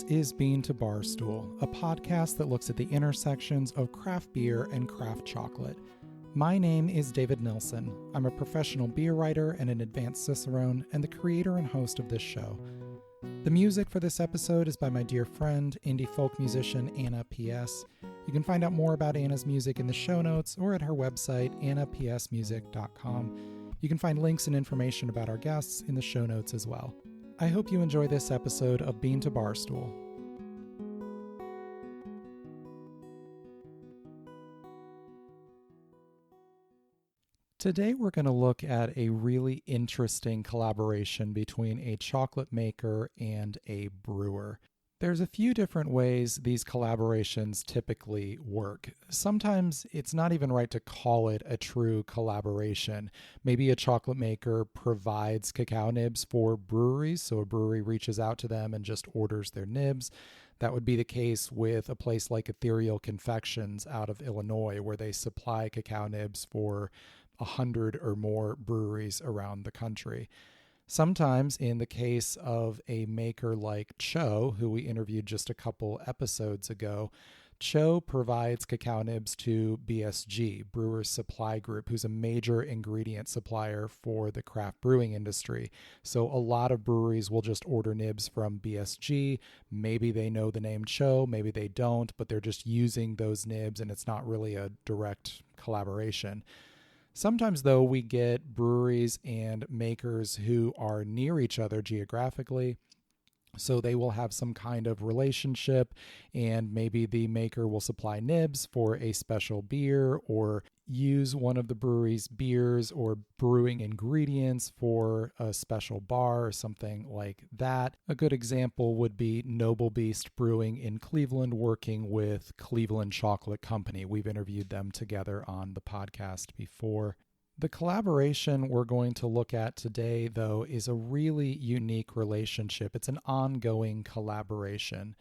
is Bean to Barstool, a podcast that looks at the intersections of craft beer and craft chocolate. My name is David Nilsson. I'm a professional beer writer and an advanced cicerone, and the creator and host of this show. The music for this episode is by my dear friend, indie folk musician Anna P.S. You can find out more about Anna's music in the show notes or at her website, annapsmusic.com. You can find links and information about our guests in the show notes as well. I hope you enjoy this episode of Bean to Barstool. Today we're going to look at a really interesting collaboration between a chocolate maker and a brewer. There's a few different ways these collaborations typically work. Sometimes it's not even right to call it a true collaboration. Maybe a chocolate maker provides cacao nibs for breweries, so a brewery reaches out to them and just orders their nibs. That would be the case with a place like Ethereal Confections out of Illinois, where they supply cacao nibs for 100 or more breweries around the country. Sometimes, in the case of a maker like Cho, who we interviewed just a couple episodes ago, Cho provides cacao nibs to BSG, Brewers Supply Group, who's a major ingredient supplier for the craft brewing industry. So a lot of breweries will just order nibs from BSG. Maybe they know the name Cho, maybe they don't, but they're just using those nibs and it's not really a direct collaboration. Sometimes, though, we get breweries and makers who are near each other geographically, so they will have some kind of relationship, and maybe the maker will supply nibs for a special beer or use one of the brewery's beers or brewing ingredients for a special bar or something like that. A good example would be Noble Beast Brewing in Cleveland working with Cleveland Chocolate Company. We've interviewed them together on the podcast before. The collaboration we're going to look at today, though, is a really unique relationship. It's an ongoing collaboration.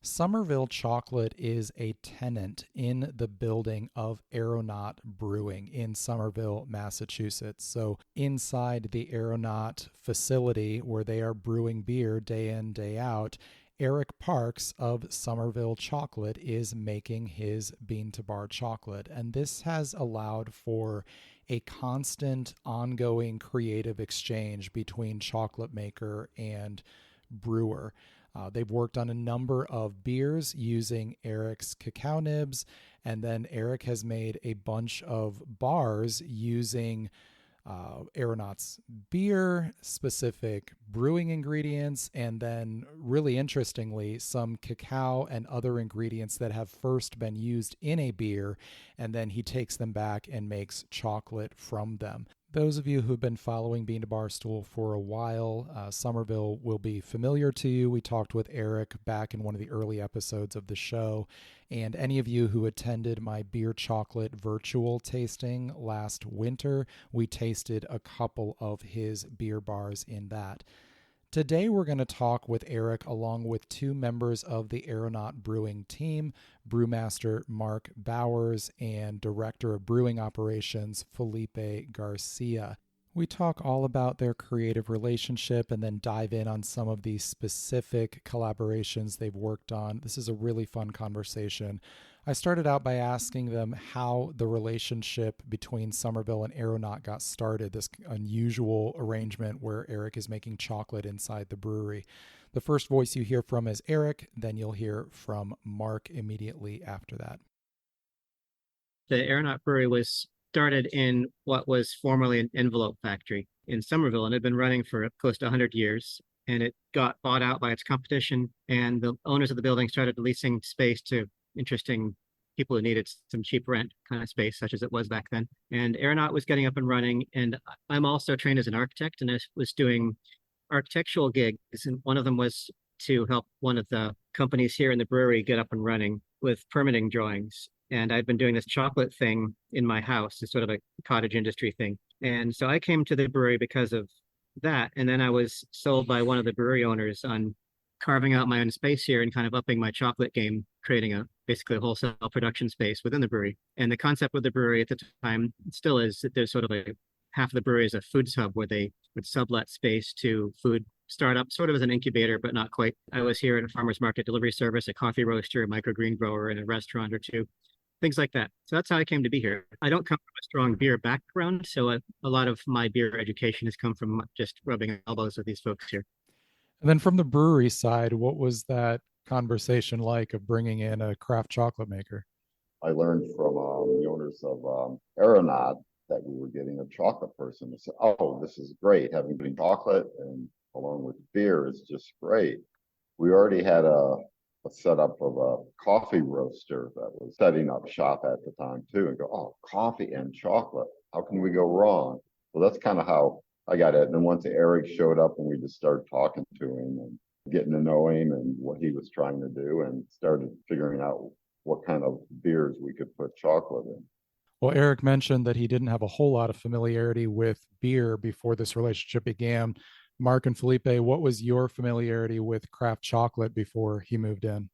Somerville Chocolate is a tenant in the building of Aeronaut Brewing in Somerville, Massachusetts. So inside the Aeronaut facility where they are brewing beer day in, day out, Eric Parks of Somerville Chocolate is making his bean to bar chocolate. And this has allowed for a constant, ongoing creative exchange between chocolate maker and brewer. They've worked on a number of beers using Eric's cacao nibs, and then Eric has made a bunch of bars using Aeronaut's beer, specific brewing ingredients, and then, really interestingly, some cacao and other ingredients that have first been used in a beer, and then he takes them back and makes chocolate from them. Those of you who've been following Bean to Barstool for a while, Somerville will be familiar to you. We talked with Eric back in one of the early episodes of the show. And any of you who attended my beer chocolate virtual tasting last winter, we tasted a couple of his beer bars in that. Today we're going to talk with Eric along with two members of the Aeronaut Brewing team, brewmaster Mark Bowers and director of brewing operations Filipe Garcia. We talk all about their creative relationship and then dive in on some of the specific collaborations they've worked on. This is a really fun conversation. I started out by asking them how the relationship between Somerville and Aeronaut got started, this unusual arrangement where Eric is making chocolate inside the brewery. The first voice you hear from is Eric, then you'll hear from Mark immediately after that. The Aeronaut Brewery was started in what was formerly an envelope factory in Somerville and had been running for close to 100 years. And it got bought out by its competition, and the owners of the building started leasing space to interesting people who needed some cheap rent kind of space, such as it was back then. And Aeronaut was getting up and running. And I'm also trained as an architect, and I was doing architectural gigs. And one of them was to help one of the companies here in the brewery get up and running with permitting drawings. And I'd been doing this chocolate thing in my house, it's sort of a cottage industry thing. And so I came to the brewery because of that. And then I was sold by one of the brewery owners on carving out my own space here and kind of upping my chocolate game, creating basically a wholesale production space within the brewery. And the concept with the brewery at the time still is that there's sort of half of the brewery is a foods hub where they would sublet space to food startup, sort of as an incubator, but not quite. I was here at a farmer's market delivery service, a coffee roaster, a microgreen grower, and a restaurant or two, things like that. So that's how I came to be here. I don't come from a strong beer background, so a lot of my beer education has come from just rubbing elbows with these folks here. And then from the brewery side, what was that conversation like of bringing in a craft chocolate maker? I learned from the owners of Aeronaut that we were getting a chocolate person. I said, "Oh, this is great. Having been chocolate and along with beer is just great." We already had a setup of a coffee roaster that was setting up shop at the time too, and go, "Oh, coffee and chocolate. How can we go wrong?" So that's kind of how I got it. And then once Eric showed up and we just started talking to him and getting to know him and what he was trying to do and started figuring out what kind of beers we could put chocolate in. Well, Eric mentioned that he didn't have a whole lot of familiarity with beer before this relationship began. Mark and Felipe, what was your familiarity with craft chocolate before he moved in?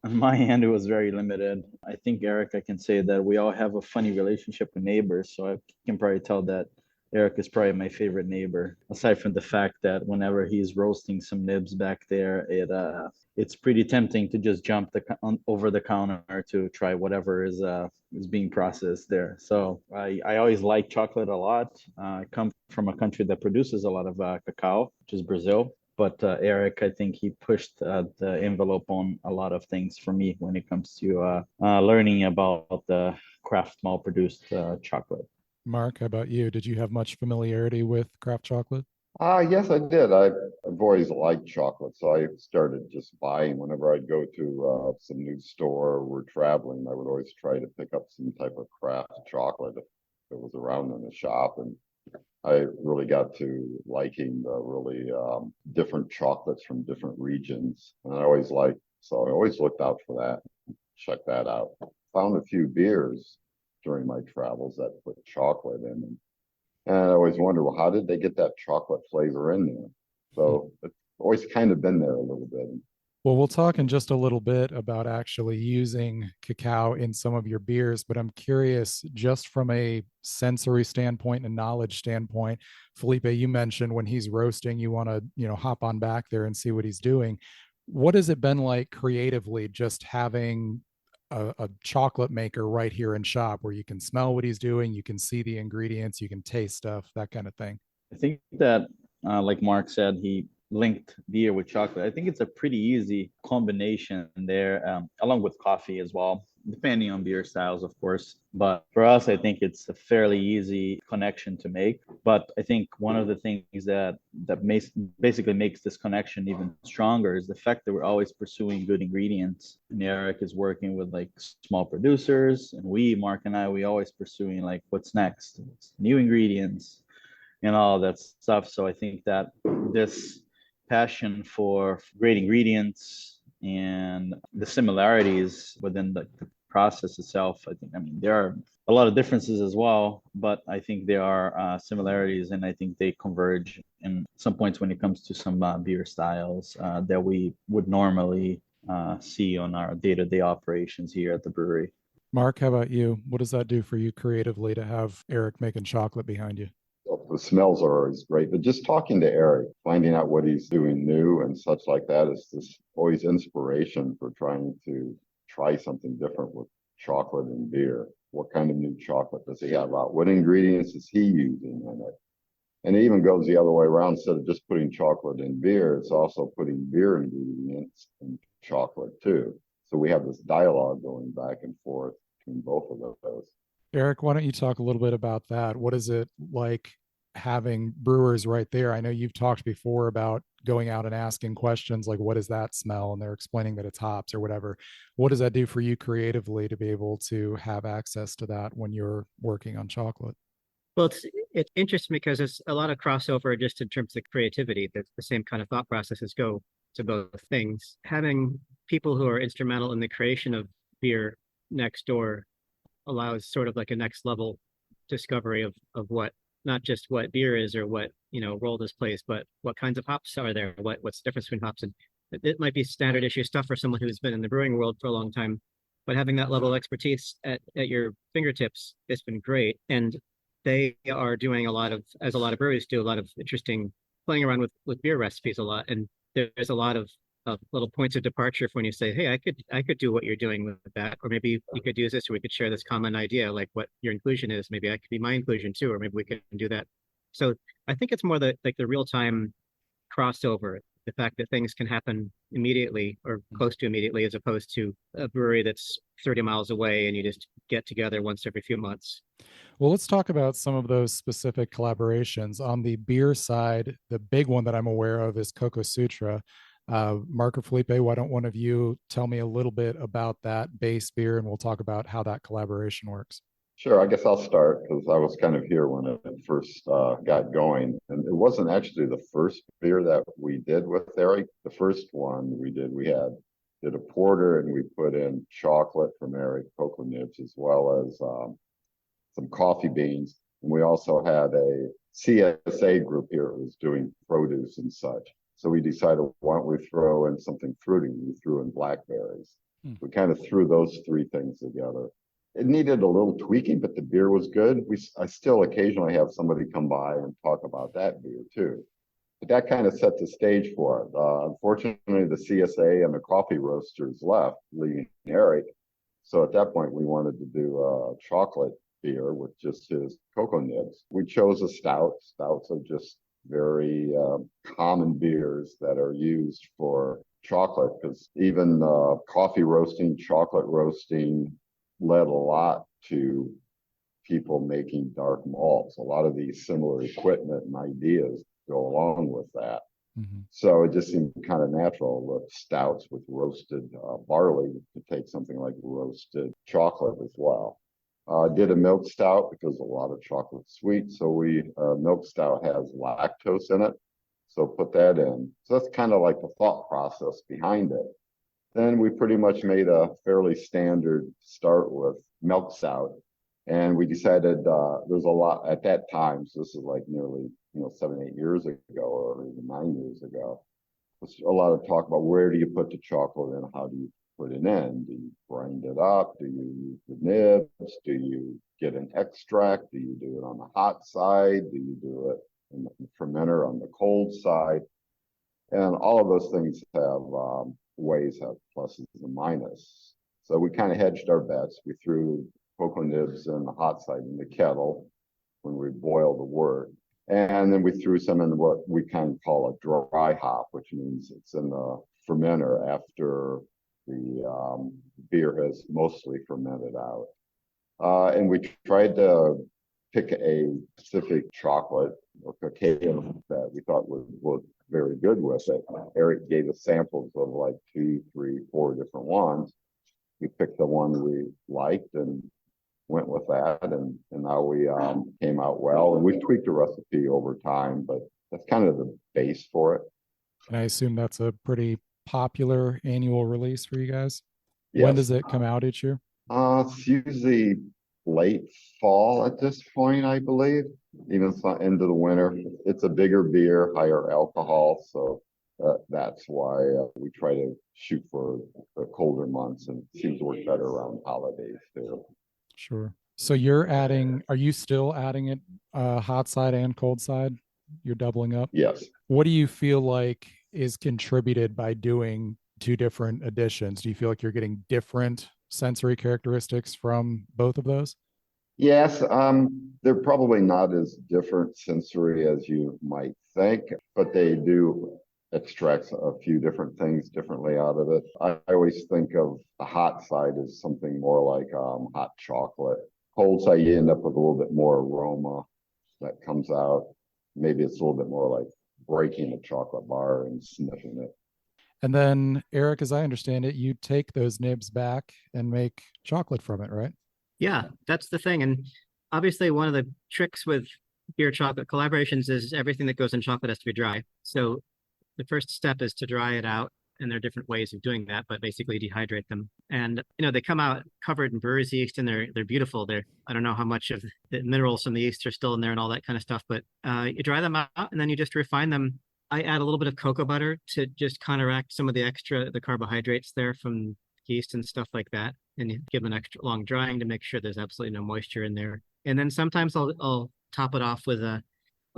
On my end, it was very limited. I think, Eric, I can say that we all have a funny relationship with neighbors. So I can probably tell that Eric is probably my favorite neighbor. Aside from the fact that whenever he's roasting some nibs back there, it's pretty tempting to just jump over the counter to try whatever is being processed there. So I always like chocolate a lot. I come from a country that produces a lot of cacao, which is Brazil. But Eric, I think he pushed the envelope on a lot of things for me when it comes to learning about the craft malt produced chocolate. Mark, how about you? Did you have much familiarity with craft chocolate? Yes, I did. I've always liked chocolate, so I started just buying whenever I'd go to some new store or we're traveling. I would always try to pick up some type of craft chocolate if it was around in the shop, and I really got to liking the really different chocolates from different regions, and so I always looked out for that, check that out. Found a few beers during my travels that put chocolate in them. And I always wonder, well, how did they get that chocolate flavor in there? So it's always kind of been there a little bit. Well, we'll talk in just a little bit about actually using cacao in some of your beers, but I'm curious just from a sensory standpoint and knowledge standpoint. Felipe, you mentioned when he's roasting, you want to, hop on back there and see what he's doing. What has it been like creatively just having a chocolate maker right here in shop where you can smell what he's doing, you can see the ingredients, you can taste stuff, that kind of thing? I think that, like Mark said, he linked beer with chocolate. I think it's a pretty easy combination there, along with coffee as well, depending on beer styles, of course. But for us, I think it's a fairly easy connection to make. But I think one of the things that basically makes this connection even stronger is the fact that we're always pursuing good ingredients. And Eric is working with like small producers, and Mark and I, we always pursuing like what's next, new ingredients and all that stuff. So I think that this passion for great ingredients and the similarities within the process itself, there are a lot of differences as well, but I think there are similarities, and I think they converge in some points when it comes to some beer styles that we would normally see on our day-to-day operations here at the brewery. Mark, how about you? What does that do for you creatively to have Eric making chocolate behind you? The smells are always great, but just talking to Eric, finding out what he's doing new and such like that is just always inspiration for trying to try something different with chocolate and beer. What kind of new chocolate does he have out? What ingredients is he using in it? And it even goes the other way around. Instead of just putting chocolate in beer, it's also putting beer ingredients in chocolate too. So we have this dialogue going back and forth between both of those. Eric, why don't you talk a little bit about that? What is it like having brewers right there? I know you've talked before about going out and asking questions like, what does that smell? And they're explaining that it's hops or whatever. What does that do for you creatively to be able to have access to that when you're working on chocolate? Well, it's interesting because there's a lot of crossover just in terms of creativity. The same kind of thought processes go to both things. Having people who are instrumental in the creation of beer next door allows sort of like a next level discovery of what, not just what beer is or what role this plays, but what kinds of hops are there, what's the difference between hops. And it might be standard issue stuff for someone who's been in the brewing world for a long time, but having that level of expertise at your fingertips, it's been great. And they are doing a lot of, as a lot of breweries do, a lot of interesting playing around with beer recipes a lot, and there's a lot of little points of departure for when you say, hey, I could do what you're doing with that, or maybe you could use this, or we could share this common idea, like what your inclusion is. Maybe I could be my inclusion too, or maybe we can do that. So I think it's more the real time crossover, the fact that things can happen immediately or close to immediately, as opposed to a brewery that's 30 miles away and you just get together once every few months. Well, let's talk about some of those specific collaborations. On the beer side, the big one that I'm aware of is Coco Sutra. Mark or Felipe, why don't one of you tell me a little bit about that base beer, and we'll talk about how that collaboration works. Sure, I guess I'll start because I was kind of here when it first got going. And it wasn't actually the first beer that we did with Eric. The first one we did a porter, and we put in chocolate from Eric, cocoa nibs, as well as some coffee beans. And we also had a CSA group here that was doing produce and such. So we decided, why don't we throw in something fruity? We threw in blackberries. We kind of threw those three things together. It needed a little tweaking, but the beer was good. I still occasionally have somebody come by and talk about that beer too. But that kind of set the stage for it. Unfortunately, the CSA and the coffee roasters left, leaving Eric. So at that point, we wanted to do chocolate beer with just his cocoa nibs. We chose a stout. Stouts are just very common beers that are used for chocolate, because even coffee roasting, chocolate roasting led a lot to people making dark malts. A lot of these similar equipment and ideas go along with that. Mm-hmm. So it just seemed kind of natural with stouts with roasted barley to take something like roasted chocolate as well. Did a milk stout because a lot of chocolate's sweet. So milk stout has lactose in it. So put that in. So that's kind of like the thought process behind it. Then we pretty much made a fairly standard start with milk stout. And we decided there's a lot at that time. So this is like nearly 7-8 years ago, or even 9 years ago. There's a lot of talk about where do you put the chocolate in, how do you put it in? Do you grind it up? Do you use the nibs? Do you get an extract? Do you do it on the hot side? Do you do it in the fermenter on the cold side? And all of those things have ways, have pluses and minuses. So we kind of hedged our bets. We threw cocoa nibs in the hot side in the kettle when we boiled the wort. And then we threw some in what we kind of call a dry hop, which means it's in the fermenter after the beer has mostly fermented out. And we tried to pick a specific chocolate or cacao that we thought would look very good with it. Eric gave us samples of like 2, 3, 4 different ones. We picked the one we liked and went with that, and now we came out well. And we've tweaked the recipe over time, but that's kind of the base for it. And I assume that's a pretty popular annual release for you guys. Yes. When does it come out each year? It's usually late fall at this point, I believe, even into the winter. It's a bigger beer, higher alcohol, so that's why we try to shoot for the colder months, and it seems to work better around holidays too. Sure. So are you still adding it hot side and cold side? You're doubling up? Yes. What do you feel like is contributed by doing 2 different editions? Do you feel like you're getting different sensory characteristics from both of those? Yes, they're probably not as different sensory as you might think, but they do extract a few different things differently out of it. I always think of the hot side as something more like hot chocolate. Cold side, you end up with a little bit more aroma that comes out. Maybe it's a little bit more like breaking a chocolate bar and sniffing it. And then, Eric, as I understand it, you take those nibs back and make chocolate from it, right? Yeah, that's the thing. And obviously, one of the tricks with beer chocolate collaborations is everything that goes in chocolate has to be dry. So the first step is to dry it out. And there are different ways of doing that, but basically dehydrate them. And they come out covered in brewer's yeast, and they're beautiful. I don't know how much of the minerals from the yeast are still in there and all that kind of stuff, but you dry them out and then you just refine them. I add a little bit of cocoa butter to just counteract some of the carbohydrates there from yeast and stuff like that, and you give them an extra long drying to make sure there's absolutely no moisture in there. And then sometimes I'll top it off with a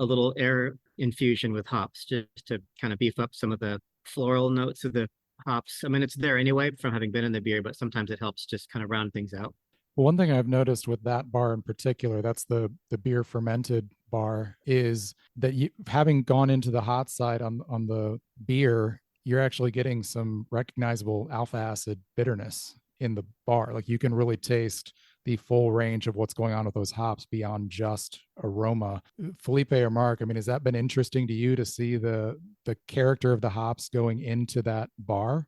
a little air infusion with hops just to kind of beef up some of the floral notes of the hops. I mean, it's there anyway from having been in the beer, but sometimes it helps just kind of round things out. Well, one thing I've noticed with that bar in particular, that's the beer fermented bar, is that you having gone into the hot side on the beer, you're actually getting some recognizable alpha acid bitterness in the bar. Like you can really taste the full range of what's going on with those hops beyond just aroma. Filipe or Mark, I mean, has that been interesting to you to see the character of the hops going into that bar?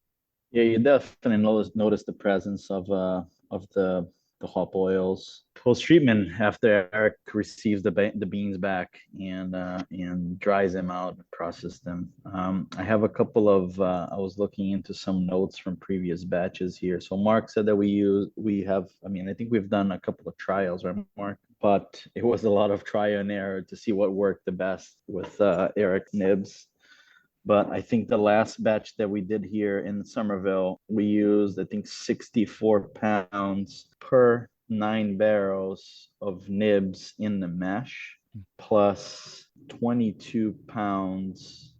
Yeah, you definitely notice the presence of the hop oils. Post treatment, after Eric receives the beans back and dries them out and process them. I have a couple of I was looking into some notes from previous batches here. So Mark said that I mean, I think we've done a couple of trials, right, Mark? But it was a lot of trial and error to see what worked the best with Eric nibs. But I think the last batch that we did here in Somerville, we used, I think, 64 pounds per 9 barrels of nibs in the mash, plus 22 pounds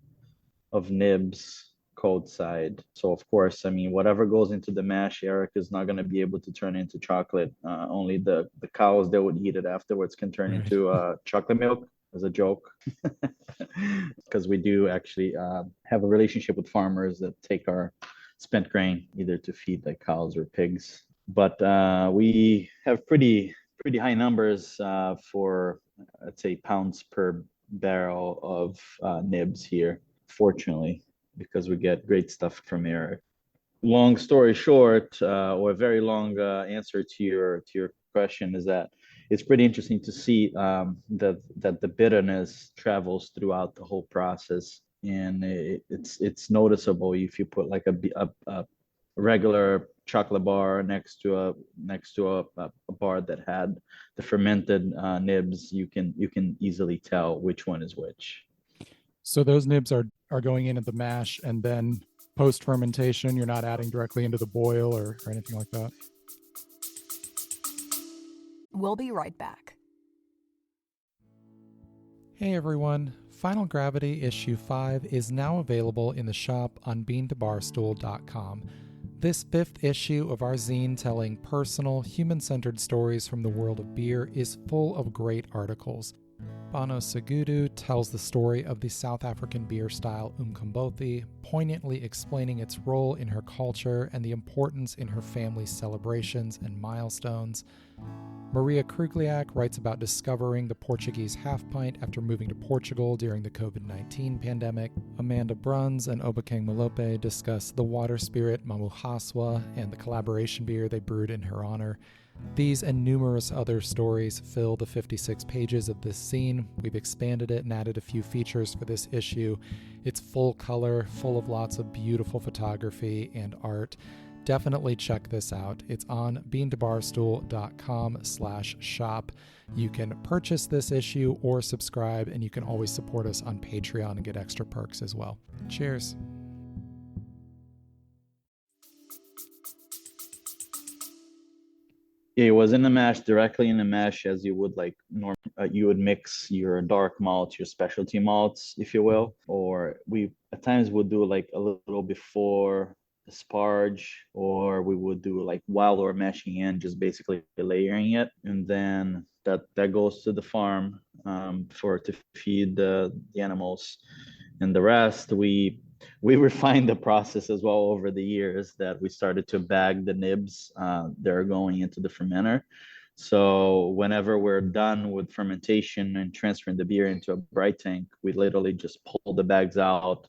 of nibs cold side. So, of course, I mean, whatever goes into the mash, Eric is not going to be able to turn into chocolate. Only the cows that would eat it afterwards can turn into chocolate milk, as a joke. Because we do actually have a relationship with farmers that take our spent grain either to feed like cows or pigs. But we have pretty high numbers for, let's say, pounds per barrel of nibs here, fortunately, because we get great stuff from Eric. Long story short, or a very long answer to your question is that it's pretty interesting to see that the bitterness travels throughout the whole process, and it's noticeable if you put like a regular chocolate bar next to a bar that had the fermented nibs. You can easily tell which one is which. So those nibs are going in at the mash, and then post fermentation, you're not adding directly into the boil or anything like that. We'll be right back. Hey everyone, Final Gravity Issue 5 is now available in the shop on beantobarstool.com. This 5th issue of our zine telling personal, human-centered stories from the world of beer is full of great articles. Bano Segudu tells the story of the South African beer style Umkombothi, poignantly explaining its role in her culture and the importance in her family's celebrations and milestones. Maria Krugliak writes about discovering the Portuguese half pint after moving to Portugal during the COVID-19 pandemic. Amanda Bruns and Obakeng Malope discuss the water spirit Mamuhaswa and the collaboration beer they brewed in her honor. These and numerous other stories fill the 56 pages of this zine. We've expanded it and added a few features for this issue. It's full color, full of lots of beautiful photography and art. Definitely check this out. It's on beantobarstool.com/shop. You can purchase this issue or subscribe, and you can always support us on Patreon and get extra perks as well. Cheers. Yeah, it was in the mash, directly in the mash, as you would like you would mix your dark malts, your specialty malts, if you will. Or we at times would do like a little before the sparge, or we would do like while we're mashing in, just basically layering it, and then that goes to the farm to feed the animals, and the rest we refined the process as well over the years, that we started to bag the nibs that are going into the fermenter. So whenever we're done with fermentation and transferring the beer into a bright tank, we literally just pull the bags out,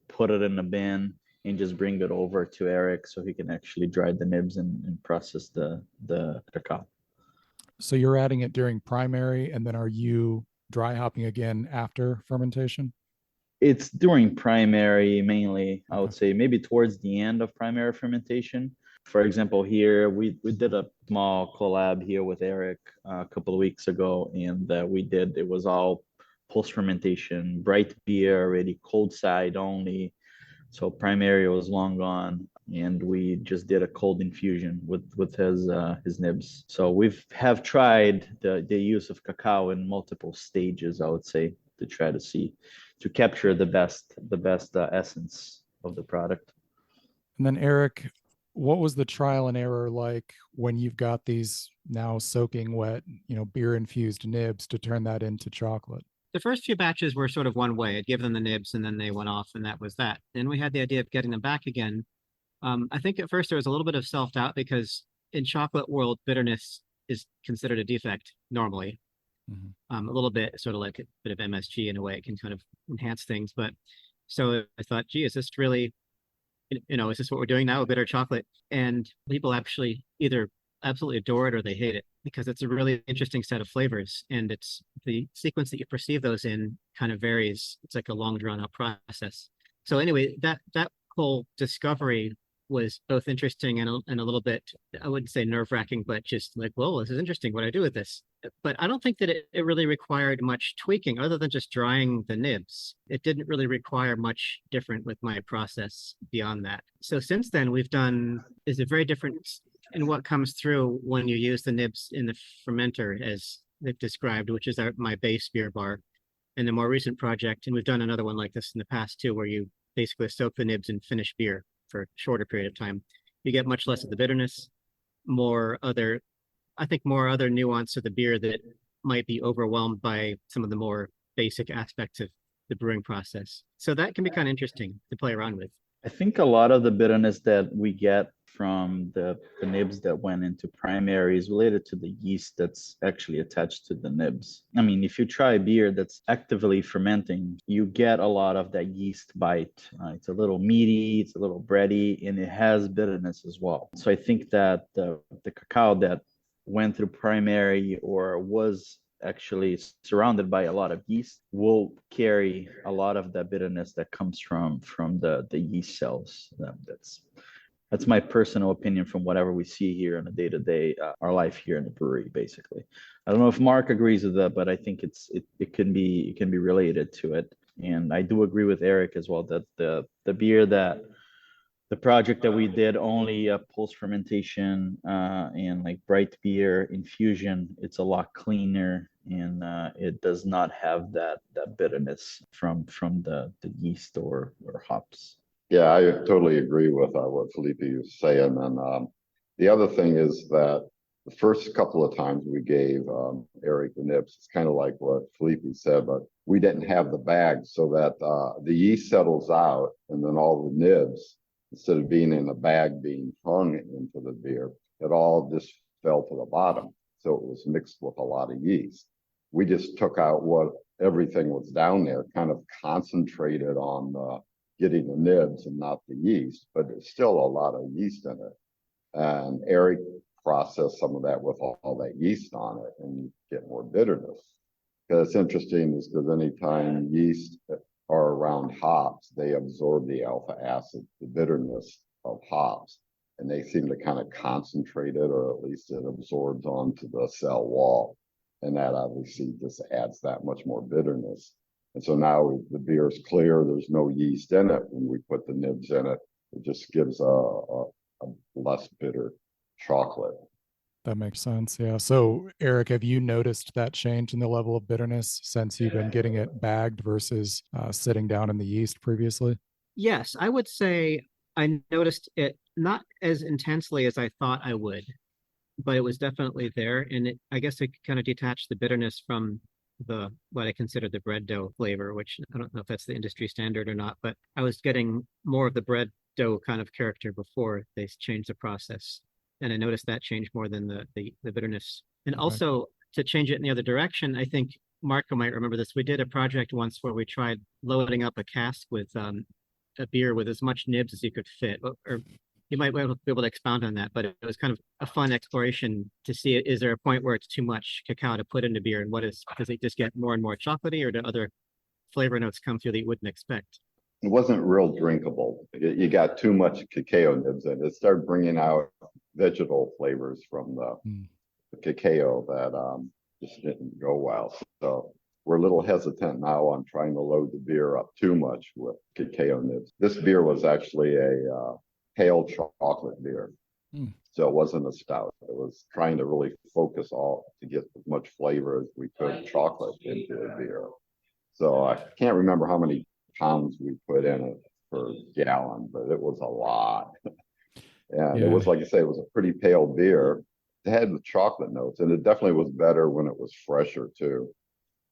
put it in a bin, and just bring it over to Eric so he can actually dry the nibs and process the cacao. So you're adding it during primary, and then are you dry hopping again after fermentation? It's during primary mainly, I would say, maybe towards the end of primary fermentation. For example, here we did a small collab here with Eric a couple of weeks ago, and it was all post fermentation, bright beer, already cold side only. So primary was long gone, and we just did a cold infusion with his nibs. So have tried the use of cacao in multiple stages, I would say. to try to capture the best essence of the product. And then Eric, what was the trial and error like when you've got these now soaking wet, beer infused nibs to turn that into chocolate? The first few batches were sort of one way. I'd give them the nibs and then they went off, and that was that. Then we had the idea of getting them back again. I think at first there was a little bit of self-doubt because in chocolate world, bitterness is considered a defect normally. A little bit sort of like a bit of MSG in a way. It can kind of enhance things. But so I thought, gee, is this really, is this what we're doing now, a bitter chocolate? And people actually either absolutely adore it or they hate it because it's a really interesting set of flavors. And it's the sequence that you perceive those in kind of varies. It's like a long drawn out process. So anyway, that whole discovery was both interesting and a little bit, I wouldn't say nerve-wracking, but just like, whoa, this is interesting. What do I do with this? But I don't think that it really required much tweaking other than just drying the nibs. It didn't really require much different with my process beyond that. So since then, we've done is a very different in what comes through when you use the nibs in the fermenter, as they've described, which is my base beer bar. And the more recent project, and we've done another one like this in the past too, where you basically soak the nibs in finished beer for a shorter period of time. You get much less of the bitterness, more other nuance of the beer that might be overwhelmed by some of the more basic aspects of the brewing process. So that can be kind of interesting to play around with. I think a lot of the bitterness that we get from the nibs that went into primary is related to the yeast that's actually attached to the nibs. I mean, if you try beer that's actively fermenting, you get a lot of that yeast bite. It's a little meaty, it's a little bready, and it has bitterness as well. So I think that the cacao that went through primary or was actually surrounded by a lot of yeast will carry a lot of the bitterness that comes from the yeast cells. That's my personal opinion from whatever we see here on a day-to-day our life here in the brewery. Basically, I don't know if Mark agrees with that, but I think it can be related to it. And I do agree with Eric as well that the beer that the project that we did only post fermentation and like bright beer infusion, it's a lot cleaner and it does not have that bitterness from the yeast or hops. Yeah, I totally agree with what Filipe was saying. And the other thing is that the first couple of times we gave Eric the nibs, it's kind of like what Filipe said, but we didn't have the bag so that the yeast settles out and then all the nibs, instead of being in a bag being hung into the beer, it all just fell to the bottom. So it was mixed with a lot of yeast. We just took out what everything was down there, kind of concentrated on getting the nibs and not the yeast, but there's still a lot of yeast in it. And Eric processed some of that with all that yeast on it and get more bitterness. Because it's interesting is because anytime yeast are around hops, they absorb the alpha acid, the bitterness of hops, and they seem to kind of concentrate it, or at least it absorbs onto the cell wall. And that obviously just adds that much more bitterness. And so now the beer is clear, there's no yeast in it. When we put the nibs in it, it just gives a less bitter chocolate. That makes sense. Yeah. So, Eric, have you noticed that change in the level of bitterness since you've been getting it bagged versus sitting down in the yeast previously? Yes, I would say I noticed it not as intensely as I thought I would, but it was definitely there. And I guess it kind of detached the bitterness from what I consider the bread dough flavor, which I don't know if that's the industry standard or not, but I was getting more of the bread dough kind of character before they changed the process. And I noticed that change more than the bitterness. And also to change it in the other direction, I think Marco might remember this. We did a project once where we tried loading up a cask with a beer with as much nibs as you could fit. Or you might be able to expound on that, but it was kind of a fun exploration to see, is there a point where it's too much cacao to put into beer? And does it just get more and more chocolatey, or do other flavor notes come through that you wouldn't expect? It wasn't real drinkable. You got too much cacao nibs in it. It started bringing out vegetal flavors from the cacao that just didn't go well. So we're a little hesitant now on trying to load the beer up too much with cacao nibs. This beer was actually a pale chocolate beer. So it wasn't a stout. It was trying to really focus to get as much flavor as we could chocolate into the beer. So I can't remember how many pounds we put in it per gallon, but it was a lot. And it Yeah. was, like I say, it was a pretty pale beer. It had the chocolate notes, and it definitely was better when it was fresher too.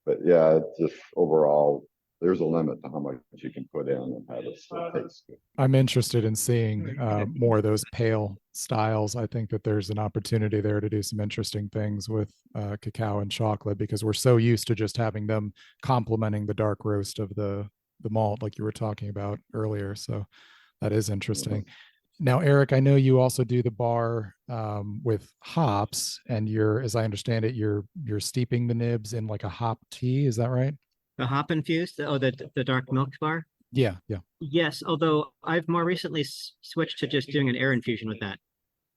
But yeah, it just overall, there's a limit to how much you can put in and have it still taste good. I'm interested in seeing more of those pale styles. I think that there's an opportunity there to do some interesting things with cacao and chocolate because we're so used to just having them complementing the dark roast of the malt, like you were talking about earlier. So that is interesting. Now, Eric, I know you also do the bar with hops, and as I understand it, you're steeping the nibs in like a hop tea. Is that right? The hop infused, the dark milk bar. Yeah, yeah. Yes, although I've more recently switched to just doing an air infusion with that.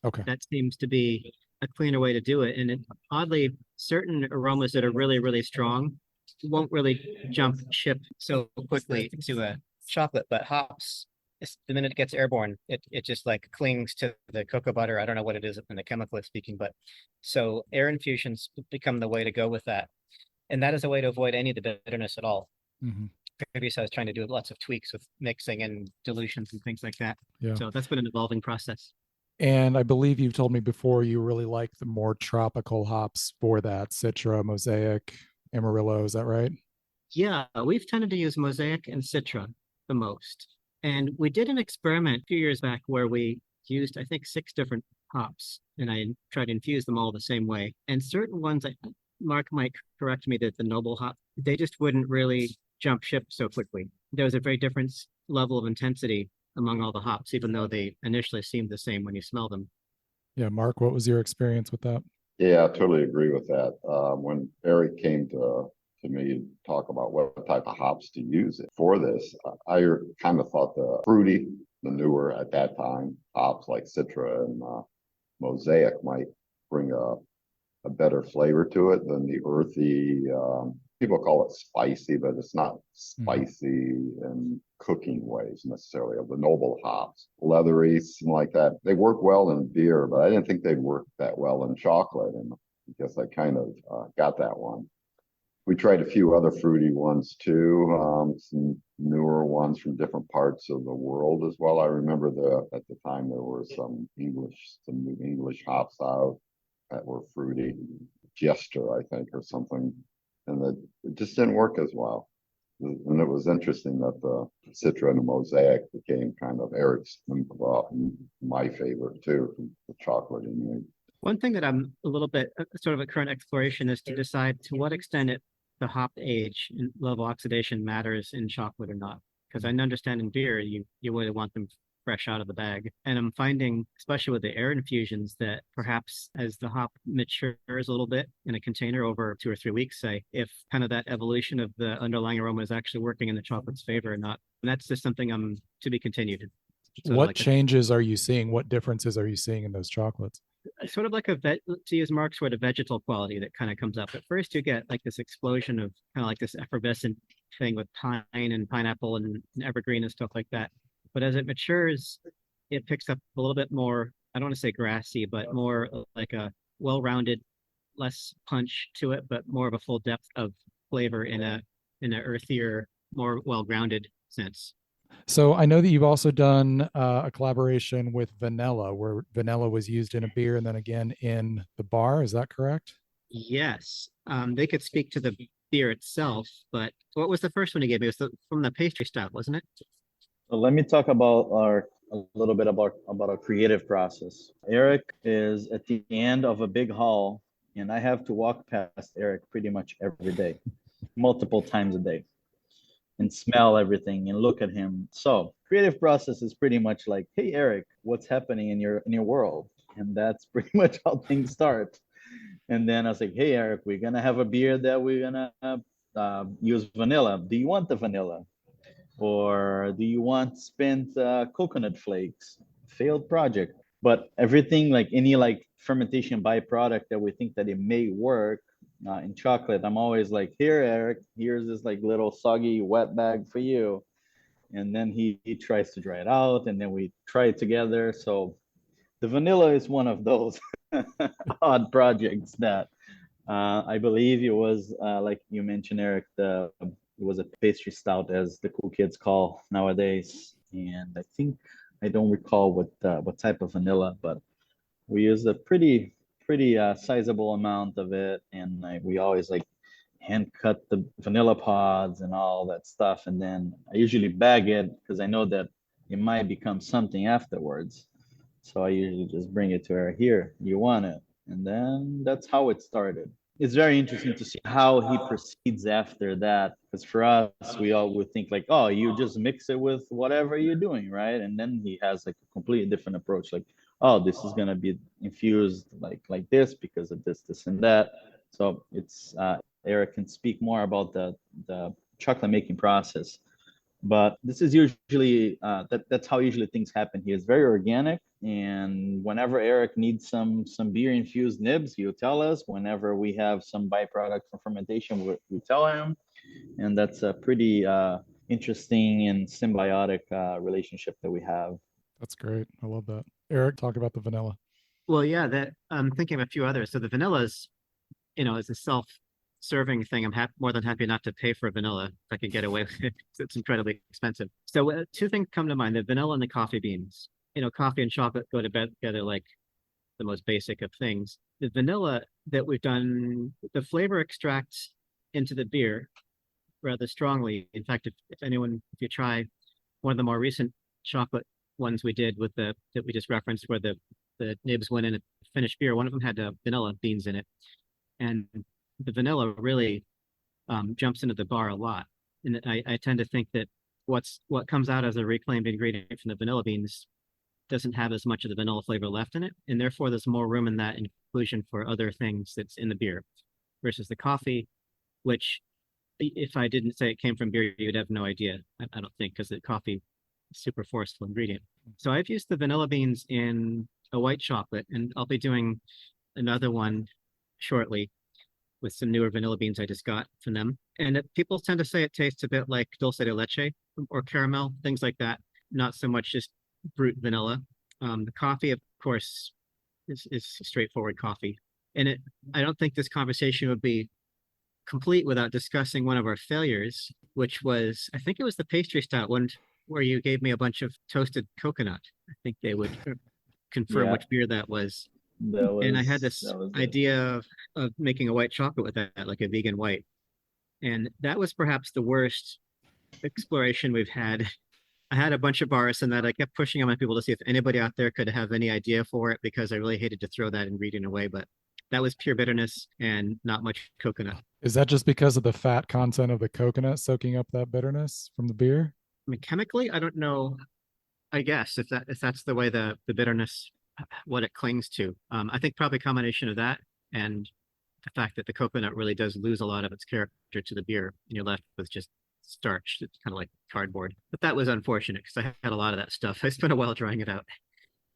Okay. That seems to be a cleaner way to do it. And oddly, certain aromas that are really, really strong won't really jump ship so quickly to a chocolate, but hops, the minute it gets airborne, it just like clings to the cocoa butter. I don't know what it is in the chemical speaking, but so air infusions become the way to go with that. And that is a way to avoid any of the bitterness at all. Mm-hmm. Previously, I was trying to do lots of tweaks with mixing and dilutions and things like that. Yeah. So that's been an evolving process. And I believe you've told me before you really like the more tropical hops for that, Citra, Mosaic, Amarillo. Is that right? Yeah, we've tended to use Mosaic and Citra the most. And we did an experiment a few years back where we used, I think, 6 different hops, and I tried to infuse them all the same way. And certain ones, Mark might correct me that the noble hop, they just wouldn't really jump ship so quickly. There was a very different level of intensity among all the hops, even though they initially seemed the same when you smell them. Yeah, Mark, what was your experience with that? Yeah, I totally agree with that. When Eric came to me to talk about what type of hops to use it for this, I kind of thought the fruity, the newer at that time hops like Citra and Mosaic might bring a better flavor to it than the earthy. People call it spicy, but it's not spicy in cooking ways necessarily of the noble hops. Leathery, something like that. They work well in beer, but I didn't think they'd work that well in chocolate. And I guess I kind of got that one. We tried a few other fruity ones too, some newer ones from different parts of the world as well. I remember at the time there were some new English hops out that were fruity, Jester, I think, or something, and it just didn't work as well. And it was interesting that the Citra and the Mosaic became kind of Eric's my favorite too, the chocolate anyway. One thing that I'm a little bit sort of a current exploration is to decide to what extent the hop age and level of oxidation matters in chocolate or not. Because I understand in beer, you really want them fresh out of the bag. And I'm finding, especially with the air infusions, that perhaps as the hop matures a little bit in a container over 2 or 3 weeks, say, if kind of that evolution of the underlying aroma is actually working in the chocolate's favor or not. And that's just something to be continued. What changes are you seeing? What differences are you seeing in those chocolates? Sort of like to use Mark's word, a vegetal quality that kind of comes up. At first, you get like this explosion of kind of like this effervescent thing with pine and pineapple and evergreen and stuff like that. But as it matures, it picks up a little bit more, I don't want to say grassy, but more like a well-rounded, less punch to it, but more of a full depth of flavor in an earthier, more well-grounded sense. So I know that you've also done a collaboration with vanilla, where vanilla was used in a beer and then again in the bar. Is that correct? Yes. They could speak to the beer itself, but what was the first one you gave me? It was from the pastry style, wasn't it? So let me talk about a little bit about our creative process. Eric is at the end of a big hall, and I have to walk past Eric pretty much every day, multiple times a day, and smell everything and look at him. So creative process is pretty much like, hey Eric, what's happening in your world? And that's pretty much how things start. And then I was like, hey Eric, we're gonna have a beer that we're gonna use vanilla. Do you want the vanilla? Or do you want spent coconut flakes? Failed project. But everything, like any like fermentation byproduct that we think that it may work in chocolate, I'm always like, here Eric, here's this like little soggy wet bag for you. And then he tries to dry it out, and then we try it together. So the vanilla is one of those odd projects that I believe it was like you mentioned, Eric, the It was a pastry stout, as the cool kids call nowadays. And I think I don't recall what type of vanilla, but we used a pretty sizable amount of it, and we always like hand cut the vanilla pods and all that stuff, and then I usually bag it because I know that it might become something afterwards. So I usually just bring it to her. Here, you want it, and then that's how it started. It's very interesting to see how he proceeds after that, because for us, we all would think like, oh, you just mix it with whatever you're doing, right? And then he has like a completely different approach, like, oh, this is gonna be infused like this because of this and that. So it's Eric can speak more about the chocolate making process, but this is usually that's how usually things happen. He is very organic, and whenever Eric needs some beer infused nibs, he'll tell us. Whenever we have some byproduct from fermentation, we tell him, and that's a pretty interesting and symbiotic relationship that we have. That's great. I love that. Eric, talk about the vanilla. Well, yeah, that I'm thinking of a few others. So the vanillas, is a self-serving thing. I'm more than happy not to pay for vanilla if I can get away with it. It's incredibly expensive. So two things come to mind: the vanilla and the coffee beans. Coffee and chocolate go to bed together like the most basic of things. The vanilla that we've done, the flavor extracts into the beer rather strongly. In fact, if you try one of the more recent chocolate ones we did with that we just referenced, where the nibs went in a finished beer, one of them had vanilla beans in it, and the vanilla really jumps into the bar a lot. And I tend to think that what comes out as a reclaimed ingredient from the vanilla beans doesn't have as much of the vanilla flavor left in it, and therefore there's more room in that inclusion for other things that's in the beer, versus the coffee, which if I didn't say it came from beer, you'd have no idea. I don't think, because the coffee is super forceful ingredient. So I've used the vanilla beans in a white chocolate, and I'll be doing another one shortly with some newer vanilla beans I just got from them. And people tend to say it tastes a bit like dulce de leche or caramel, things like that. Not so much just brute vanilla. The coffee, of course, is straightforward coffee. And I don't think this conversation would be complete without discussing one of our failures, which was, I think it was the pastry stout one where you gave me a bunch of toasted coconut. I think they would confirm which beer that was. And I had this idea of making a white chocolate with that, like a vegan white. And that was perhaps the worst exploration we've had. I had a bunch of bars and that I kept pushing on my people to see if anybody out there could have any idea for it, because I really hated to throw that ingredient away. But that was pure bitterness and not much coconut. Is that just because of the fat content of the coconut soaking up that bitterness from the beer? I mean, chemically, I don't know. I guess if that's the way the bitterness, what it clings to. I think probably a combination of that and the fact that the coconut really does lose a lot of its character to the beer, and you're left with just starch. It's kind of like cardboard. But that was unfortunate because I had a lot of that stuff. I spent a while drying it out.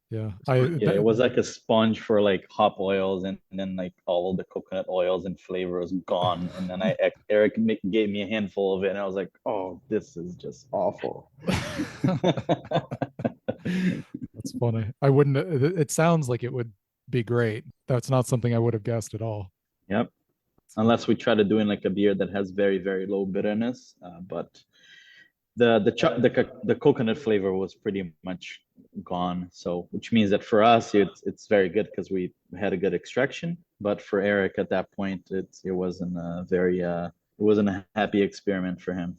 Yeah, it was like a sponge for like hop oils, and then like all of the coconut oils and flavor was gone. And then Eric gave me a handful of it, and I was like, oh, this is just awful. That's funny. I wouldn't. It sounds like it would be great. That's not something I would have guessed at all. Yep. Unless we try to do in like a beer that has very, very low bitterness, but the coconut flavor was pretty much gone. So which means that for us it's very good because we had a good extraction. But for Eric at that point, it wasn't a happy experiment for him.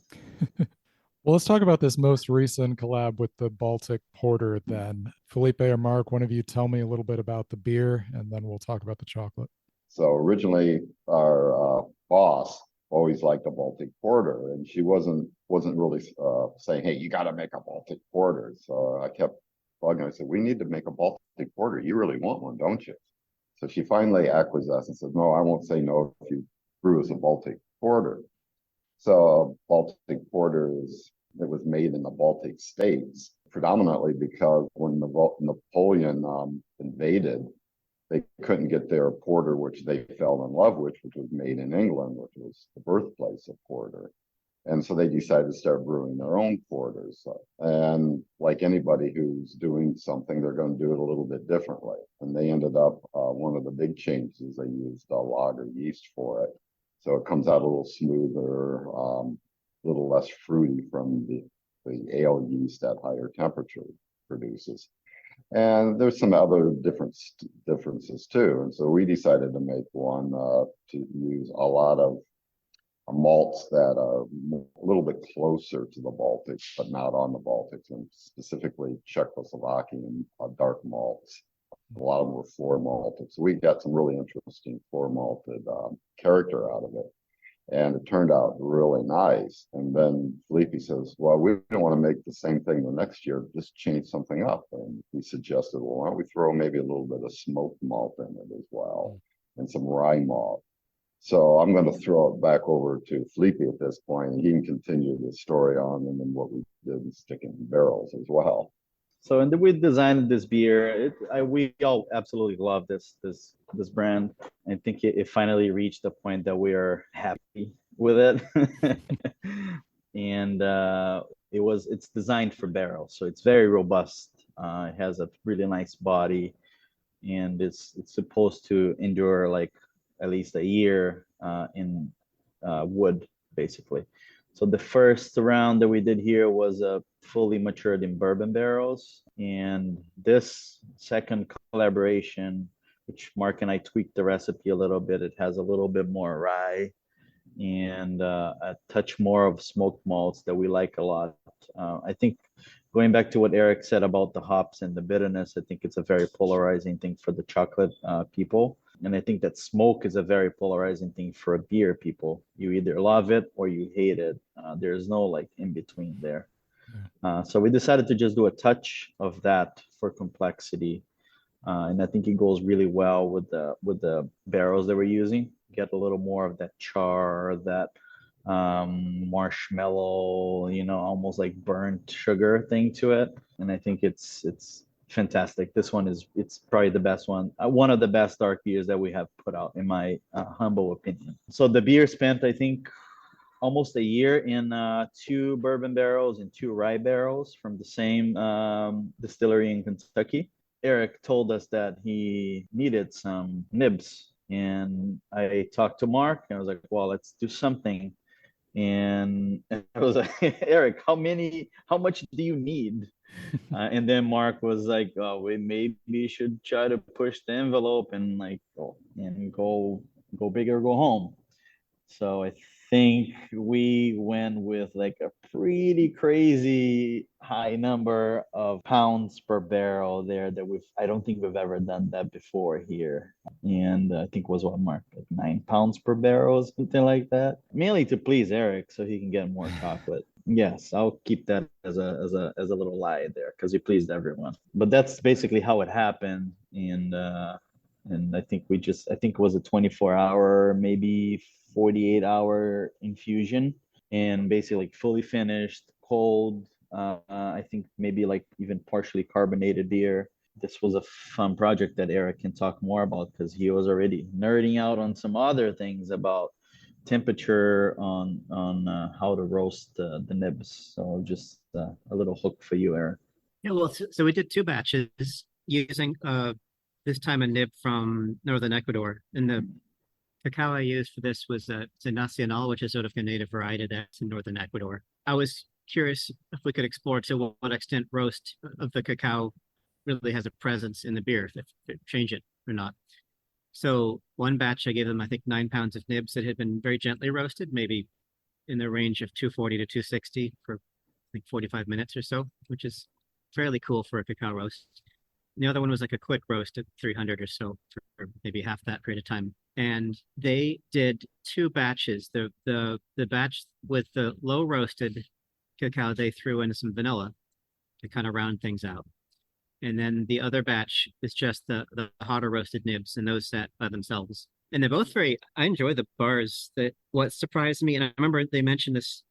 Well, let's talk about this most recent collab with the Baltic Porter then. Filipe or Mark, one of you tell me a little bit about the beer, and then we'll talk about the chocolate. So originally, our boss always liked a Baltic Porter, and she wasn't really saying, "Hey, you got to make a Baltic Porter." So I kept bugging her. I said, "We need to make a Baltic Porter. You really want one, don't you?" So she finally acquiesced and said, "No, I won't say no if you brew us a Baltic Porter." So Baltic Porter it was made in the Baltic states, predominantly because when Napoleon invaded, they couldn't get their porter, which they fell in love with, which was made in England, which was the birthplace of porter. And so they decided to start brewing their own porters. And like anybody who's doing something, they're going to do it a little bit differently. And they ended up, one of the big changes, they used lager yeast for it. So it comes out a little smoother. little less fruity from the ale yeast at higher temperature produces. And there's some other differences too. And so we decided to make one to use a lot of malts that are a little bit closer to the Baltics, but not on the Baltics, and specifically Czechoslovakian dark malts. A lot of them were floor malted. So we got some really interesting floor malted character out of it. And it turned out really nice. And then Filipe says, well, we don't want to make the same thing the next year, just change something up. And he suggested, well, why don't we throw maybe a little bit of smoked malt in it as well, and some rye malt. So I'm going to throw it back over to Filipe at this point, and he can continue the story on and then what we did and stick in barrels as well. So, and then we designed this beer. We all absolutely love this brand. I think it finally reached the point that we are happy with it. And it's designed for barrels, so it's very robust. It has a really nice body, and it's supposed to endure like at least a year in wood, basically. So the first round that we did here was fully matured in bourbon barrels. And this second collaboration, which Mark and I tweaked the recipe a little bit, it has a little bit more rye and a touch more of smoked malts that we like a lot. I think going back to what Eric said about the hops and the bitterness, I think it's a very polarizing thing for the chocolate people. And I think that smoke is a very polarizing thing for a beer people. You either love it or you hate it. There's no like in between there. So we decided to just do a touch of that for complexity. And I think it goes really well with the barrels that we're using. Get a little more of that char, that marshmallow, almost like burnt sugar thing to it. And I think it's fantastic. This one it's probably the best one of the best dark beers that we have put out, in my humble opinion. So the beer spent, I think, almost a year in 2 bourbon barrels and 2 rye barrels from the same distillery in Kentucky. Eric told us that he needed some nibs, and I talked to Mark and I was like, well, let's do something. And I was like, Eric, how much do you need? And then Mark was like, oh, we maybe should try to push the envelope and go big or go home. So I think we went with like a pretty crazy high number of pounds per barrel there that I don't think we've ever done that before here. And I think was what, Mark, like 9 pounds per barrel, something like that. Mainly to please Eric so he can get more chocolate. Yes, I'll keep that as a little lie there because he pleased everyone. But that's basically how it happened. And I think it was a 24-hour, maybe 48-hour infusion, and basically like fully finished, cold. I think maybe like even partially carbonated beer. This was a fun project that Eric can talk more about because he was already nerding out on some other things about temperature, on how to roast the nibs. So just a little hook for you, Eric. Yeah, well, so we did 2 batches using this time a nib from northern Ecuador, and the cacao I used for this was a Nacional, which is sort of a native variety that's in northern Ecuador. I was curious if we could explore to what extent roast of the cacao really has a presence in the beer, if change it or not. So one batch I gave them, I think, 9 pounds of nibs that had been very gently roasted, maybe in the range of 240 to 260 for I think 45 minutes or so, which is fairly cool for a cacao roast. And the other one was like a quick roast at 300 or so for maybe half that period of time. And they did 2 batches. The batch with the low roasted cacao, they threw in some vanilla to kind of round things out. And then the other batch is just the hotter roasted nibs, and those sat by themselves. And they're both I enjoy the bars. What surprised me, and I remember they mentioned this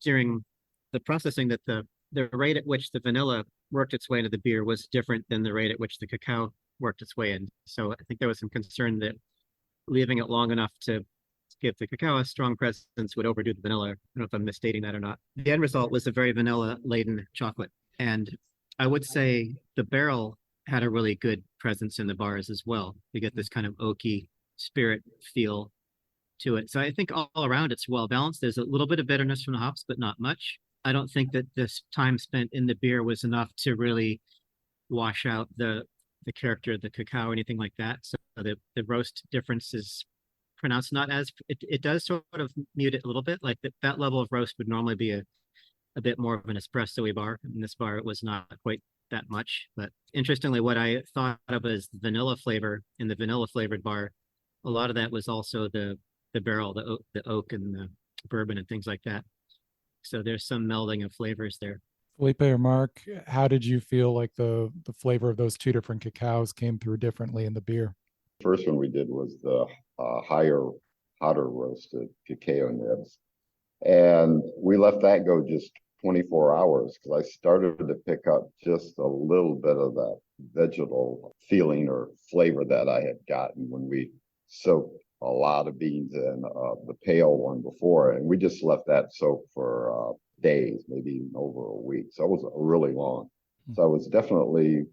during the processing, that the rate at which the vanilla worked its way into the beer was different than the rate at which the cacao worked its way in. So I think there was some concern that leaving it long enough to give the cacao a strong presence would overdo the vanilla. I don't know if I'm misstating that or not. The end result was a very vanilla-laden chocolate. And I would say the barrel had a really good presence in the bars as well. You get this kind of oaky spirit feel to it. So I think all around it's well balanced. There's a little bit of bitterness from the hops, but not much. I don't think that this time spent in the beer was enough to really wash out the character of the cacao or anything like that. So the roast difference is pronounced not as it does sort of mute it a little bit. Like that level of roast would normally be a bit more of an espresso-y bar. In this bar, it was not quite that much. But interestingly, what I thought of as vanilla flavor in the vanilla flavored bar, a lot of that was also the barrel, the oak and the bourbon and things like that. So there's some melding of flavors there. Felipe or Mark, how did you feel like the flavor of those two different cacaos came through differently in the beer? First one we did was the hotter roasted cacao nibs. And we let that go just 24 hours because I started to pick up just a little bit of that vegetal feeling or flavor that I had gotten when we soaked a lot of beans in the pale one before. And we just left that soak for days, maybe even over a week. So it was really long. So I was definitely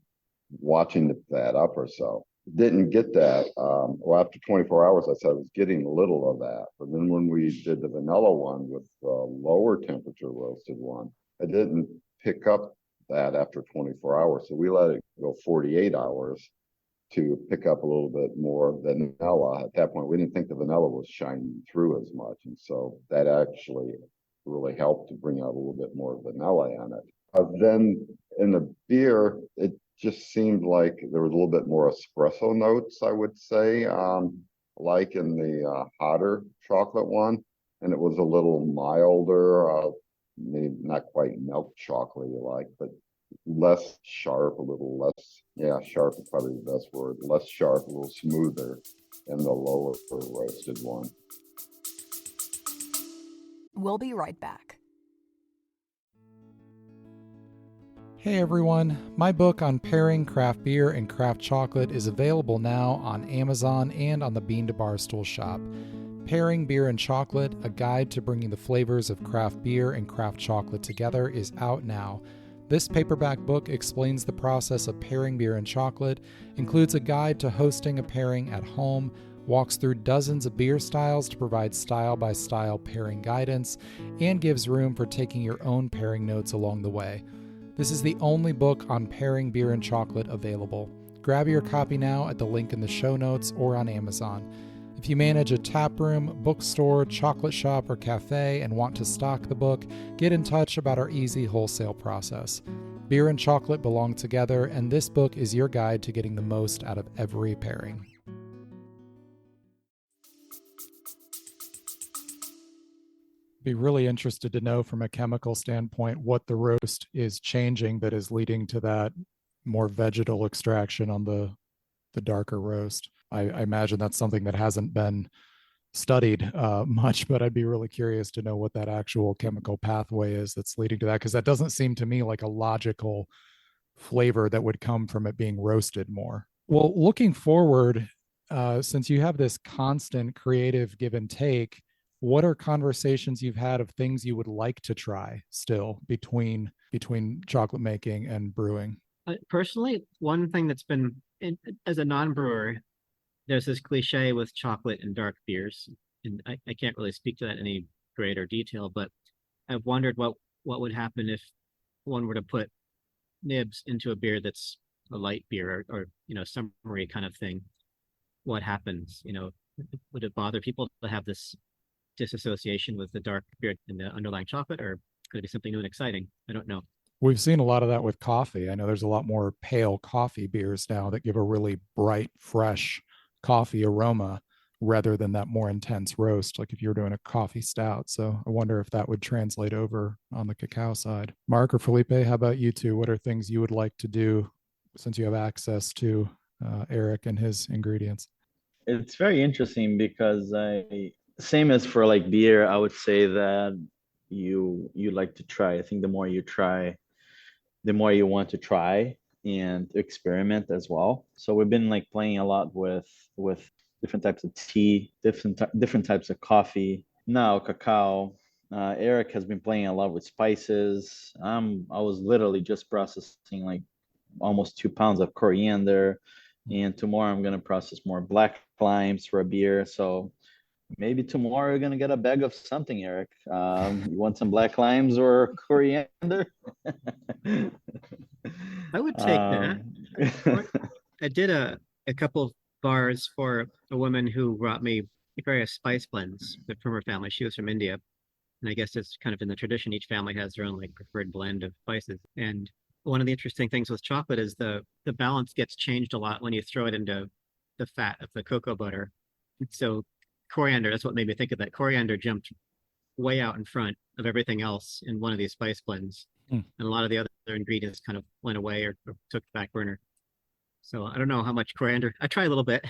watching that up or so. Didn't get that. Well, after 24 hours, I said I was getting a little of that. But then when we did the vanilla one with the lower temperature roasted one, I didn't pick up that after 24 hours. So we let it go 48 hours to pick up a little bit more vanilla. At that point, we didn't think the vanilla was shining through as much. And so that actually really helped to bring out a little bit more vanilla in it. Then in the beer, it just seemed like there was a little bit more espresso notes, I would say, like in the hotter chocolate one. And it was a little milder, maybe not quite milk chocolatey like, but less sharp, a little less, sharp is probably the best word, less sharp, a little smoother in the lower roasted one. We'll be right back. Hey everyone, my book on pairing craft beer and craft chocolate is available now on Amazon and on the Bean to Barstool shop. Pairing Beer and Chocolate, a guide to bringing the flavors of craft beer and craft chocolate together, is out now. This paperback book explains the process of pairing beer and chocolate, includes a guide to hosting a pairing at home, walks through dozens of beer styles to provide style-by-style pairing guidance, and gives room for taking your own pairing notes along the way. This is the only book on pairing beer and chocolate available. Grab your copy now at the link in the show notes or on Amazon. If you manage a tap room, bookstore, chocolate shop, or cafe and want to stock the book, get in touch about our easy wholesale process. Beer and chocolate belong together, and this book is your guide to getting the most out of every pairing. Be really interested to know from a chemical standpoint what the roast is changing that is leading to that more vegetal extraction on the darker roast. I imagine that's something that hasn't been studied much, but I'd be really curious to know what that actual chemical pathway is that's leading to that, because that doesn't seem to me like a logical flavor that would come from it being roasted more. Well, looking forward, since you have this constant creative give and take, what are conversations you've had of things you would like to try still between chocolate making and brewing? Personally, one thing that's been, as a non-brewer, there's this cliche with chocolate and dark beers, and I can't really speak to that in any greater detail, but I've wondered what would happen if one were to put nibs into a beer that's a light beer or summery kind of thing. What happens? Would it bother people to have this disassociation with the dark beer and the underlying chocolate, or could it be something new and exciting? I don't know. We've seen a lot of that with coffee. I know there's a lot more pale coffee beers now that give a really bright, fresh coffee aroma rather than that more intense roast, like if you're doing a coffee stout. So I wonder if that would translate over on the cacao side. Mark or Felipe, how about you two? What are things you would like to do since you have access to Eric and his ingredients? It's very interesting because same as for like beer, I would say that you like to try. I think the more you try, the more you want to try and experiment as well. So we've been like playing a lot with different types of tea, different types of coffee, now cacao. Eric has been playing a lot with spices. I was literally just processing like almost 2 pounds of coriander, and tomorrow I'm gonna process more black limes for a beer. So maybe tomorrow you're gonna get a bag of something, Eric. You want some black limes or coriander? I would take that. Um, I did a couple of bars for a woman who brought me various spice blends from her family. She was from India, and I guess it's kind of in the tradition. Each family has their own like preferred blend of spices. And one of the interesting things with chocolate is the balance gets changed a lot when you throw it into the fat of the cocoa butter. So coriander, that's what made me think of that. Coriander jumped way out in front of everything else in one of these spice blends. Hmm. And a lot of the other ingredients kind of went away or took the back burner. So I don't know how much coriander. I try a little bit.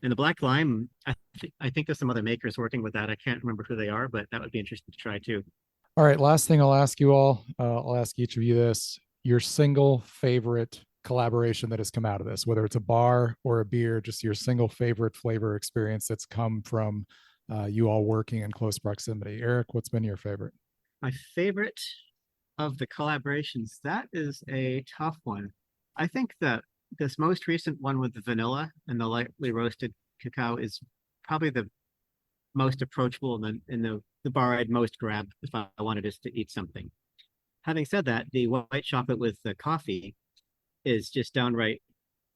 And the black lime, I think there's some other makers working with that. I can't remember who they are, but that would be interesting to try too. All right, last thing I'll ask you all, I'll ask each of you this: your single favorite collaboration that has come out of this, whether it's a bar or a beer, just your single favorite flavor experience that's come from you all working in close proximity. Eric, what's been your favorite? My favorite of the collaborations, that is a tough one. I think that this most recent one with the vanilla and the lightly roasted cacao is probably the most approachable and the bar I'd most grab if I wanted just to eat something. Having said that, the white chocolate with the coffee is just downright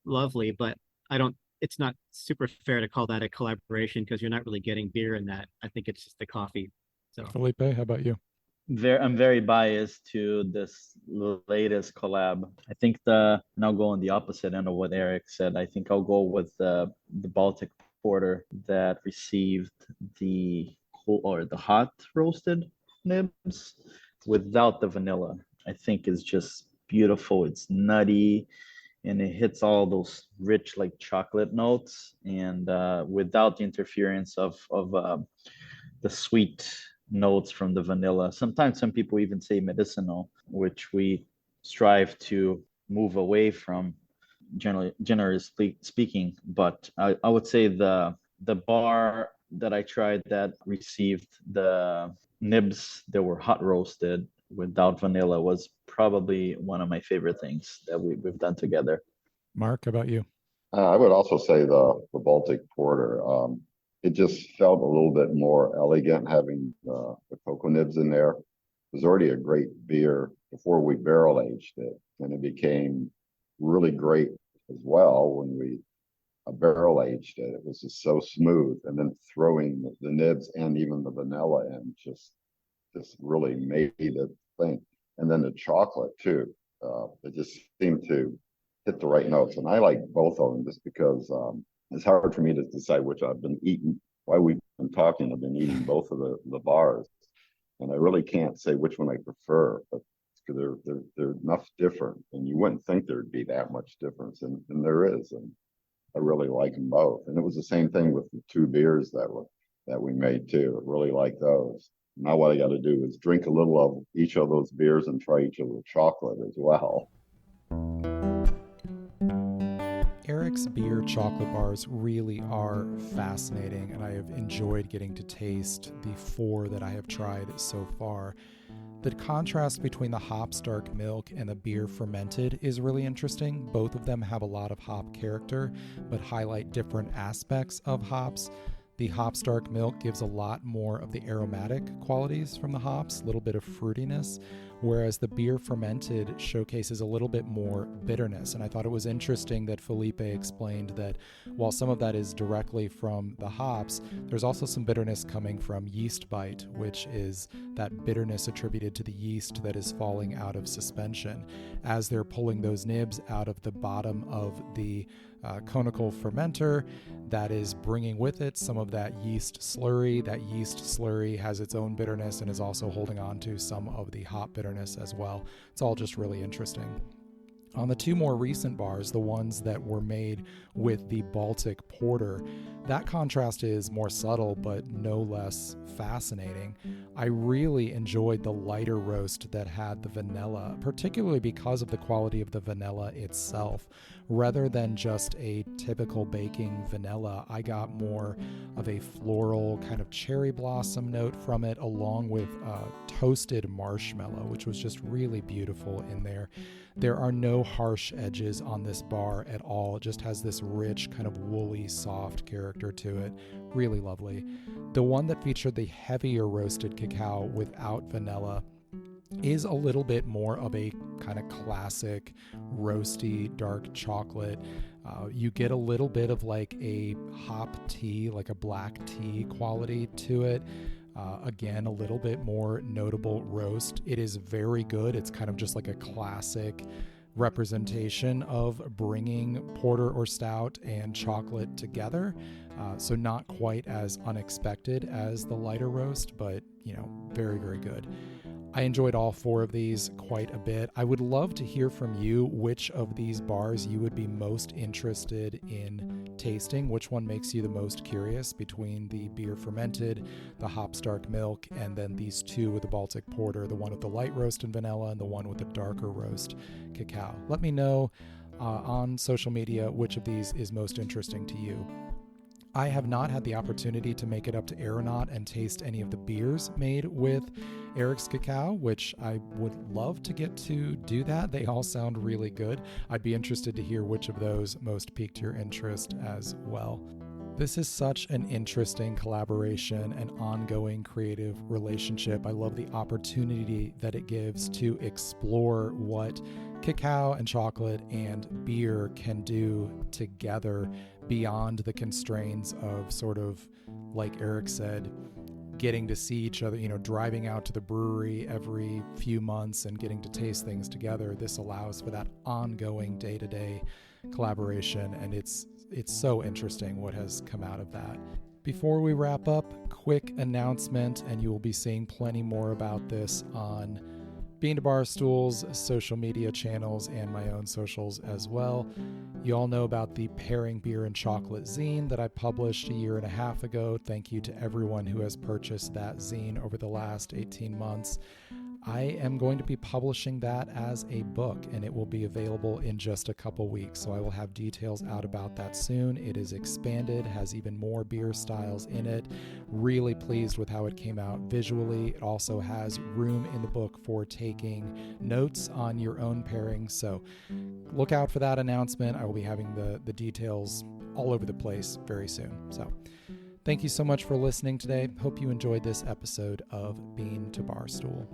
lovely, but it's not super fair to call that a collaboration because you're not really getting beer in that. I think it's just the coffee. So Filipe, how about you? I'm very biased to this latest collab. I think and I'll go on the opposite end of what Eric said. I think I'll go with the Baltic Porter that received the hot roasted nibs without the vanilla. I think is just beautiful. It's nutty and it hits all those rich like chocolate notes and without the interference of the sweet notes from the vanilla. Sometimes some people even say medicinal, which we strive to move away from, generally speaking. But I would say the bar that I tried that received the nibs that were hot roasted without vanilla was probably one of my favorite things that we've done together. Mark, how about you? I would also say the Baltic Porter. It just felt a little bit more elegant having the cocoa nibs in there. It was already a great beer before we barrel aged it, and it became really great as well when we barrel aged it. It was just so smooth, and then throwing the nibs and even the vanilla in just really made it thing. And then the chocolate too. It just seemed to hit the right notes, and I like both of them just because it's hard for me to decide which I've been eating. While we've been talking, I've been eating both of the bars, and I really can't say which one I prefer. But they're enough different, and you wouldn't think there'd be that much difference, and there is. And I really like them both. And it was the same thing with the two beers that we made too. I really like those. Now what I got to do is drink a little of each of those beers and try each of the chocolate as well. Eric's beer chocolate bars really are fascinating, and I have enjoyed getting to taste the 4 that I have tried so far. The contrast between the hops dark milk and the beer fermented is really interesting. Both of them have a lot of hop character, but highlight different aspects of hops. The hops dark milk gives a lot more of the aromatic qualities from the hops, a little bit of fruitiness, whereas the beer fermented showcases a little bit more bitterness. And I thought it was interesting that Filipe explained that while some of that is directly from the hops, there's also some bitterness coming from yeast bite, which is that bitterness attributed to the yeast that is falling out of suspension as they're pulling those nibs out of the bottom of the conical fermenter. That is bringing with it some of that yeast slurry. That yeast slurry has its own bitterness and is also holding on to some of the hop bitterness as well. It's all just really interesting. On the 2 more recent bars, the ones that were made with the Baltic Porter, that contrast is more subtle but no less fascinating. I really enjoyed the lighter roast that had the vanilla, particularly because of the quality of the vanilla itself. rather than just a typical baking vanilla, I got more of a floral kind of cherry blossom note from it, along with toasted marshmallow, which was just really beautiful in there. There are no harsh edges on this bar at all. It just has this rich, kind of woolly, soft character to it. Really lovely. The one that featured the heavier roasted cacao without vanilla is a little bit more of a kind of classic roasty dark chocolate. You get a little bit of like a hop tea, like a black tea quality to it. Again, a little bit more notable roast. It is very good. It's kind of just like a classic representation of bringing porter or stout and chocolate together. So not quite as unexpected as the lighter roast, but very, very good. I enjoyed all 4 of these quite a bit. I would love to hear from you which of these bars you would be most interested in tasting, which one makes you the most curious between the beer fermented, the hops dark milk, and then these 2 with the Baltic Porter, the one with the light roast and vanilla and the one with the darker roast cacao. Let me know on social media which of these is most interesting to you. I have not had the opportunity to make it up to Aeronaut and taste any of the beers made with Eric's cacao, which I would love to get to do that. They all sound really good. I'd be interested to hear which of those most piqued your interest as well. This is such an interesting collaboration and ongoing creative relationship. I love the opportunity that it gives to explore what cacao and chocolate and beer can do together beyond the constraints of sort of, like Eric said, getting to see each other, driving out to the brewery every few months and getting to taste things together. This allows for that ongoing day-to-day collaboration, and it's so interesting what has come out of that. Before we wrap up, quick announcement, and you will be seeing plenty more about this on Bean to Barstool's social media channels and my own socials as well. You all know about the Pairing Beer and Chocolate zine that I published a year and a half ago. Thank you to everyone who has purchased that zine over the last 18 months. I am going to be publishing that as a book, and it will be available in just a couple weeks. So I will have details out about that soon. It is expanded, has even more beer styles in it. Really pleased with how it came out visually. It also has room in the book for taking notes on your own pairings. So look out for that announcement. I will be having the details all over the place very soon. So thank you so much for listening today. Hope you enjoyed this episode of Bean to Barstool.